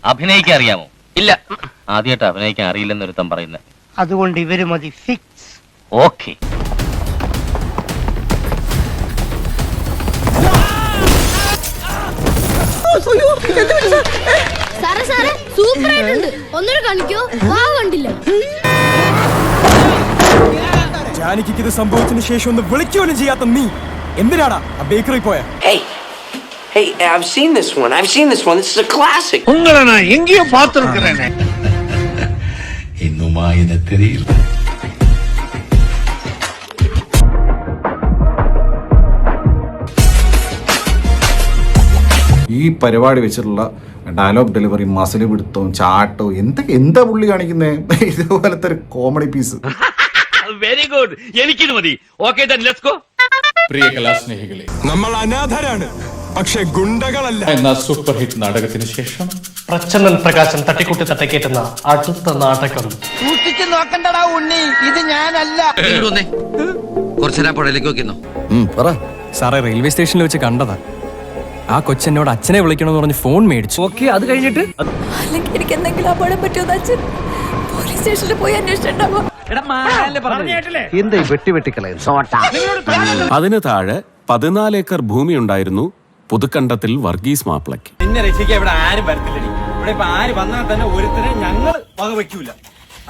അഭിനയിക്കാൻ അറിയാമോ? ഇല്ല. ആദ്യമായിട്ട് അഭിനയിക്കാൻ അറിയില്ലെന്നൊരുത്തം പറയുന്നത്. അതുകൊണ്ട് ഇവര് മതി. ഫിക്സ്. ഓക്കെ. സൂപ്പർ ആയിട്ടുണ്ട്. ഒന്നുകൂടെ കാണിക്കോ? കണ്ടില്ല. ജാനകിക്ക് ഇത് സംഭവത്തിന് ശേഷം ഒന്ന് വിളിക്കുകയും ചെയ്യാത്ത നീ എന്തിനാടാ ആ ബേക്കറി പോയ? Hey, I've seen this one. This is a classic. உங்களை நான் எங்கேயோ பார்த்திருக்கிறேனே. இன்னுமா இது தெரியல. ഈ പരിപാടി വെച്ചിട്ടുള്ള ഡയലോഗ് ഡെലിവറി, മസിൽ പിടുത്തവും ചാട്ടവും എന്താ പുള്ളി കാണിക്കുന്നേ? ഇതുപോലത്തെ ഒരു കോമഡി പീസ്. Very good. എനിക്കിത് മതി. Okay then let's go. പ്രിയ കലാസ്നേഹികളെ, നമ്മൾ അനാഥരാണ്, പക്ഷെ ഗുണ്ടകളല്ല എന്ന സൂപ്പർ ഹിറ്റ് നാടകത്തിന് ശേഷം പ്രച്ഛന്നൻ പ്രകാശൻ തട്ടിക്കൂട്ടി തട്ടിക്കേറ്റുന്ന അടുത്ത നാടകം. സൂക്ഷിച്ചു നോക്കണ്ടടാ ഉണ്ണി, ഇത് ഞാനല്ല. കുറച്ചേരാ പുഴയിലേക്ക് നോക്കിന്നോ. സാറേ, റെയിൽവേ സ്റ്റേഷനിൽ വെച്ച് കണ്ടതാ. ആ കൊച്ചെന്നോട് അച്ഛനെ വിളിക്കണമെന്ന് പറഞ്ഞ് ഫോൺ മേടിച്ചു. ഓക്കെ, അത് കഴിഞ്ഞിട്ട് അല്ലെങ്കിൽ എനിക്ക് എന്തെങ്കിലും അപകടം പറ്റുമോ അച്ഛൻ? പോലീസ് സ്റ്റേഷനിൽ പോയി അന്വേഷിച്ചിട്ടുണ്ടാവോ? എന്താ വെട്ടിക്കളയും? അതിന് താഴെ 14 ഏക്കർ ഭൂമി ഉണ്ടായിരുന്നു പുതുക്കണ്ടത്തിൽ വർഗീസ് മാപ്പിളയ്ക്ക്. എന്നെ രക്ഷിക്കാൻ ഇവിടെ ആരും വരത്തില്ലടി. ഇവിടെ ഇപ്പൊ ആര് വന്നാൽ തന്നെ ഒരുത്തരെ ഞങ്ങൾ വക വെക്കൂല.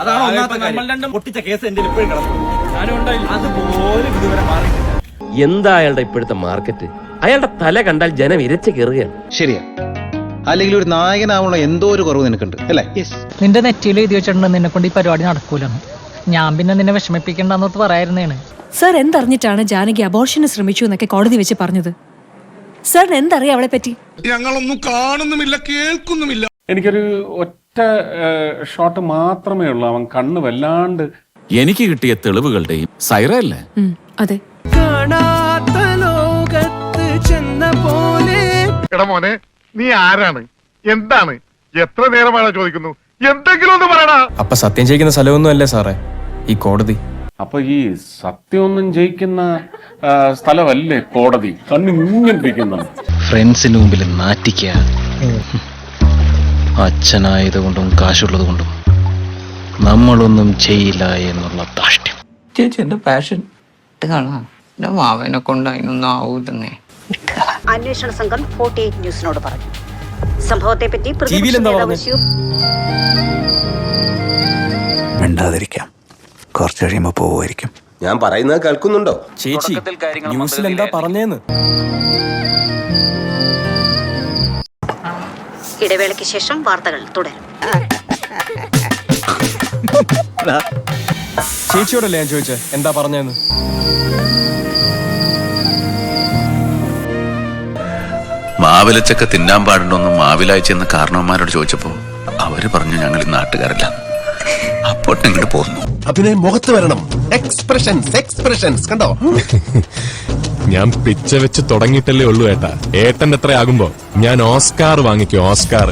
അതാണ് നമ്മൾ രണ്ടും പൊട്ടിച്ച കേസ് എന്റെ ഇപ്പോഴും കിടന്നു. ഞാനും ഉണ്ടായില്ല. അതുപോലും ഇതുവരെ മാറിയിട്ടില്ല. എന്താ അയാളുടെ ഇപ്പോഴത്തെ മാർക്കറ്റ്? അയാളുടെ തല കണ്ടാൽ ജനം ഇരച്ചു കയറുകയാണ്. ശരിയാ, അല്ലെങ്കിൽ ഒരു നായകനാവുള്ള എന്തോ ഒരു കുറവ് നിനക്കുണ്ട് അല്ലേ? നിന്റെ നെറ്റിയിൽ എഴുതി വെച്ചിട്ടുണ്ട് നിന്നെ കൊണ്ട് ഈ പരിപാടി നടക്കൂലെന്ന്. ഞാൻ പിന്നെ നിന്നെ വിഷമിപ്പിക്കണ്ടെന്നോട്ട് പറയായിരുന്നേണ്. സർ എന്തറിഞ്ഞിട്ടാണ് ജാനകി അബോർഷന് ശ്രമിച്ചു എന്നൊക്കെ കോടതി വെച്ച് പറഞ്ഞത്? സാറിന് എന്തറിയാം അവളെ പറ്റി? ഞങ്ങളൊന്നും കാണുന്നുമില്ല, കേൾക്കുന്നുമില്ല. എനിക്കൊരു ഒറ്റ ഷോട്ട് മാത്രമേ ഉള്ളൂ. അവൻ കണ്ണ് വല്ലാണ്ട്. എനിക്ക് കിട്ടിയ തെളിവുകളുടെയും സൈറല്ലേ? അതെ. എടാ മോനെ, നീ ആരാണ്, എന്താണ്, എത്ര നേരമാണ് ചോദിക്കുന്നു? എന്തെങ്കിലും ഒന്ന് പറയടാ. അപ്പൊ സത്യം ചെയ്യിക്കുന്ന സ്ഥലമൊന്നും അല്ലേ സാറേ ഈ കോടതി? അപ്പൊ ഈ സത്യമൊന്നും ജയിക്കുന്ന സ്ഥലമല്ലേ കോടതി? കണ്ണിങ്ങനെ ഫ്രണ്ട്സിന് മുമ്പിൽ നാറ്റിക്കുക. അച്ഛനായതുകൊണ്ടും കാശുള്ളത് കൊണ്ടും നമ്മളൊന്നും ചെയ്യില്ല എന്നുള്ള ധാഷ്ട്യം. ചേച്ചി എന്റെ പാഷൻ കാണാം. എന്റെ മാവനെ കൊണ്ട് അതിനൊന്നും ആവൂലെന്നേ അന്വേഷണ സംഘം 48 ന്യൂസിനോട് പറഞ്ഞു. സംഭവത്തെ പറ്റി മിണ്ടാതിരിക്കാം, കുറച്ച് കഴിയുമ്പോ പോവുമായിരിക്കും. ഞാൻ പറയുന്നത് കേൾക്കുന്നുണ്ടോ? ചേച്ചി, ന്യൂസിൽ എന്താ പറഞ്ഞേന്ന്? ഇടവേളയ്ക്ക് ശേഷം വാർത്തകൾ തുടരും. ചേച്ചിയോടല്ലേ ഞാൻ ചോദിച്ചേ എന്താ പറഞ്ഞേന്ന്? മാവിലച്ചക്ക തിന്നാൻ പാടുണ്ടോന്ന് മാവിലായി ചെന്ന് കാരണവന്മാരോട് ചോദിച്ചപ്പോ അവര് പറഞ്ഞു ഞങ്ങൾ ഈ നാട്ടുകാരല്ല. അപ്പോൾ ഇങ്ങോട്ട് പോന്നു. അഭിനയം മുഖത്ത് വരണം. എക്സ്പ്രഷൻസ് കണ്ടോ? ഞാൻ പിച്ച വെച്ച് തുടങ്ങിയിട്ടല്ലേ ഉള്ളൂ ഏട്ടാ. ഏട്ടൻ എത്ര ആകുമ്പോ ഞാൻ ഓസ്കാർ വാങ്ങിക്കും, ഓസ്കാർ.